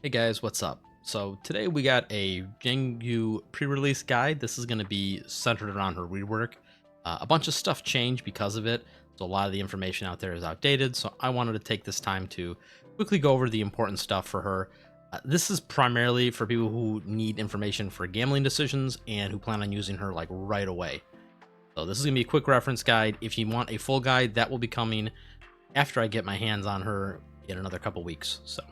Hey guys, what's up? So today we got a Jiangyu pre-release guide. This is going to be centered around her rework. A bunch of stuff changed because of it, so a lot of the information out there is outdated. So I wanted to take this time to quickly go over the important stuff for her. This is primarily for people who need information for gambling decisions and who plan on using her like right away. So this is going to be a quick reference guide. If you want a full guide, that will be coming after I get my hands on her in another couple weeks. So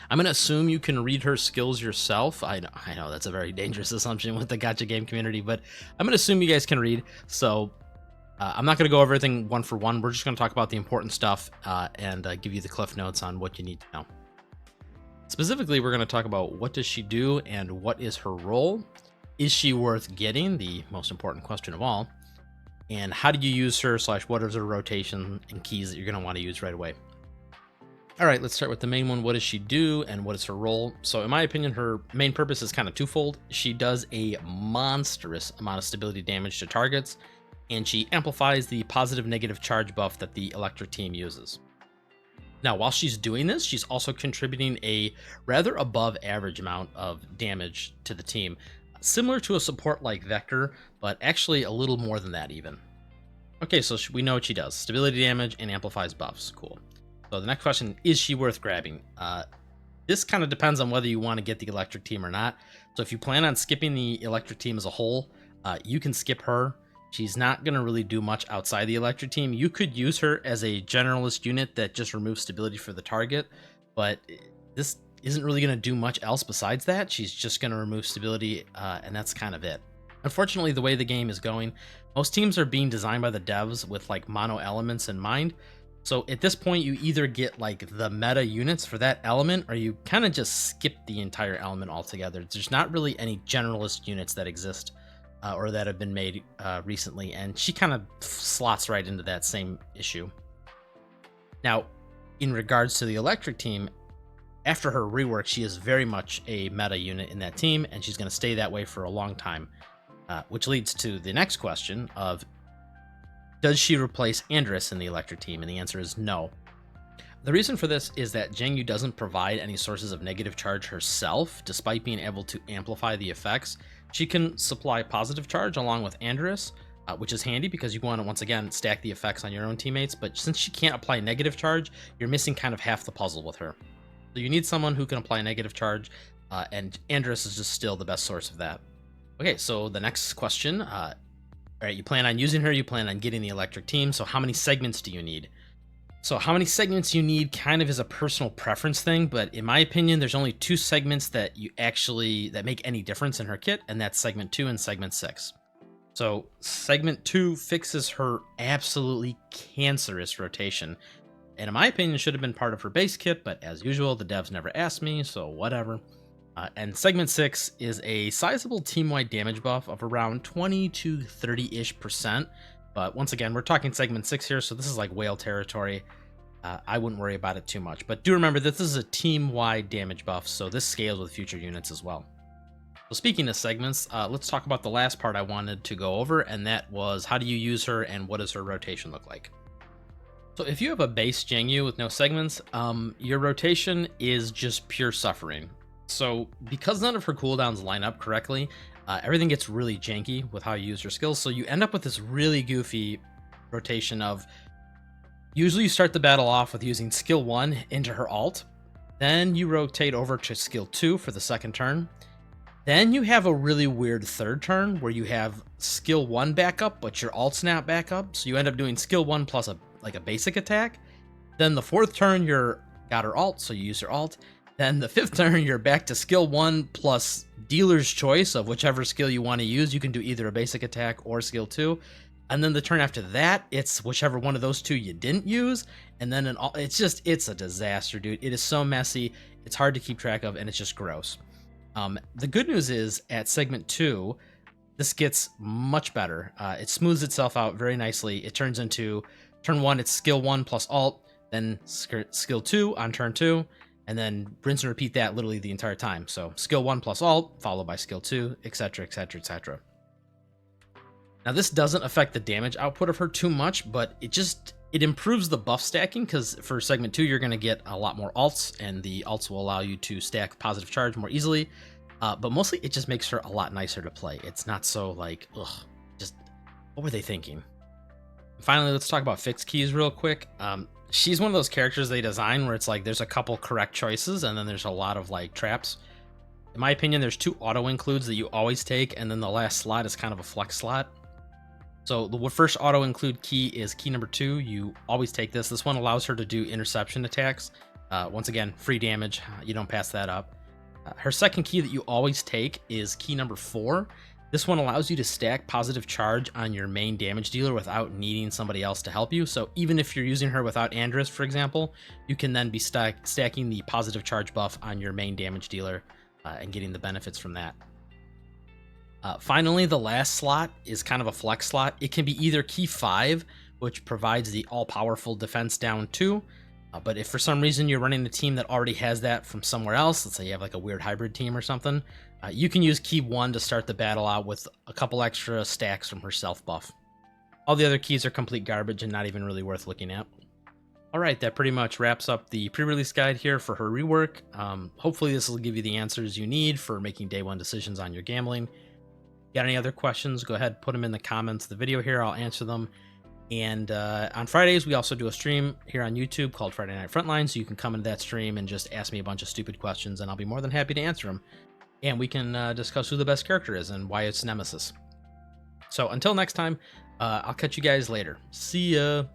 I'm going to assume you can read her skills yourself. I know that's a very dangerous assumption with the gacha game community, but I'm going to assume you guys can read. So I'm not going to go over everything one for one. We're just going to talk about the important stuff and give you the cliff notes on what you need to know. Specifically, we're going to talk about what does she do and what is her role. Is she worth getting? The most important question of all. And how do you use her / what is her rotation and keys that you're going to want to use right away. All right, let's start with the main one. What does she do and what is her role? So in my opinion, her main purpose is kind of twofold. She does a monstrous amount of stability damage to targets, and she amplifies the positive negative charge buff that the electric team uses. Now, while she's doing this, she's also contributing a rather above average amount of damage to the team, similar to a support like Vector, but actually a little more than that even. Okay, so we know what she does. Stability damage and amplifies buffs. Cool. So the next question, is she worth grabbing? This kind of depends on whether you want to get the electric team or not. So if you plan on skipping the electric team as a whole, you can skip her. She's not going to really do much outside the electric team. You could use her as a generalist unit that just removes stability for the target, but this isn't really going to do much else besides that. She's just going to remove stability, and that's kind of it. Unfortunately, the way the game is going, most teams are being designed by the devs with like mono elements in mind. So at this point, you either get like the meta units for that element, or you kind of just skip the entire element altogether. There's not really any generalist units that exist or that have been made recently, and she kind of slots right into that same issue. Now, in regards to the electric team, after her rework, she is very much a meta unit in that team, and she's going to stay that way for a long time, which leads to the next question of, does she replace Andoris in the electric team? And the answer is no. The reason for this is that Jiangyu doesn't provide any sources of negative charge herself, despite being able to amplify the effects. She can supply positive charge along with Andoris, which is handy because you want to, once again, stack the effects on your own teammates. But since she can't apply negative charge, you're missing kind of half the puzzle with her. So you need someone who can apply negative charge, and Andoris is just still the best source of that. Okay, so the next question, all right, you plan on using her, you plan on getting the electric team, so how many segments do you need? So how many segments you need kind of is a personal preference thing, but in my opinion, there's only 2 segments that make any difference in her kit, and that's segment 2 and segment 6. So segment 2 fixes her absolutely cancerous rotation, and in my opinion, should have been part of her base kit, but as usual, the devs never asked me, so whatever. And segment 6 is a sizable team-wide damage buff of around 20 to 30-ish%. But once again, we're talking segment 6 here, so this is like whale territory. I wouldn't worry about it too much. But do remember, this is a team-wide damage buff, so this scales with future units as well. So speaking of segments, let's talk about the last part I wanted to go over, and that was how do you use her and what does her rotation look like? So if you have a base Jiangyu with no segments, your rotation is just pure suffering. So because none of her cooldowns line up correctly, everything gets really janky with how you use your skills. So you end up with this really goofy rotation of, usually you start the battle off with using skill 1 into her alt. Then you rotate over to skill 2 for the second turn. Then you have a really weird third turn where you have skill 1 backup, but your alt's not backup. So you end up doing skill 1 plus a basic attack. Then the fourth turn, you're got her alt, so you use her alt. Then the fifth turn, you're back to skill 1 plus dealer's choice of whichever skill you want to use. You can do either a basic attack or skill 2. And then the turn after that, it's whichever one of those 2 you didn't use. And then it's a disaster, dude. It is so messy. It's hard to keep track of, and it's just gross. The good news is at segment 2, this gets much better. It smooths itself out very nicely. It turns into turn 1, it's skill 1 plus alt, then skill 2 on turn 2. And then rinse and repeat that literally the entire time. So skill 1 plus alt, followed by skill 2, etc, etc, etc. Now this doesn't affect the damage output of her too much, but it It improves the buff stacking because for segment 2, you're going to get a lot more alts, and the alts will allow you to stack positive charge more easily. But mostly, it just makes her a lot nicer to play. It's not so like, ugh, just what were they thinking? Finally, let's talk about fixed keys real quick. She's one of those characters they design where it's like there's a couple correct choices, and then there's a lot of like traps. In my opinion, there's 2 auto includes that you always take, and then the last slot is kind of a flex slot. So the first auto include key is key number 2. You always take this. This one allows her to do interception attacks. Once again, free damage. You don't pass that up. Her second key that you always take is key number 4. This one allows you to stack positive charge on your main damage dealer without needing somebody else to help you. So even if you're using her without Andoris, for example, you can then be stacking the positive charge buff on your main damage dealer and getting the benefits from that. Finally, the last slot is kind of a flex slot. It can be either key 5, which provides the all-powerful defense down 2. But if for some reason you're running a team that already has that from somewhere else, let's say you have like a weird hybrid team or something, you can use key 1 to start the battle out with a couple extra stacks from her self buff. All the other keys are complete garbage and not even really worth looking at. Alright, that pretty much wraps up the pre-release guide here for her rework. Hopefully this will give you the answers you need for making day 1 decisions on your gambling. Got any other questions, go ahead, put them in the comments of the video here. I'll answer them. And on Fridays, we also do a stream here on YouTube called Friday Night Frontline, so you can come into that stream and just ask me a bunch of stupid questions, and I'll be more than happy to answer them. And we can discuss who the best character is and why it's Nemesis. So until next time, I'll catch you guys later. See ya!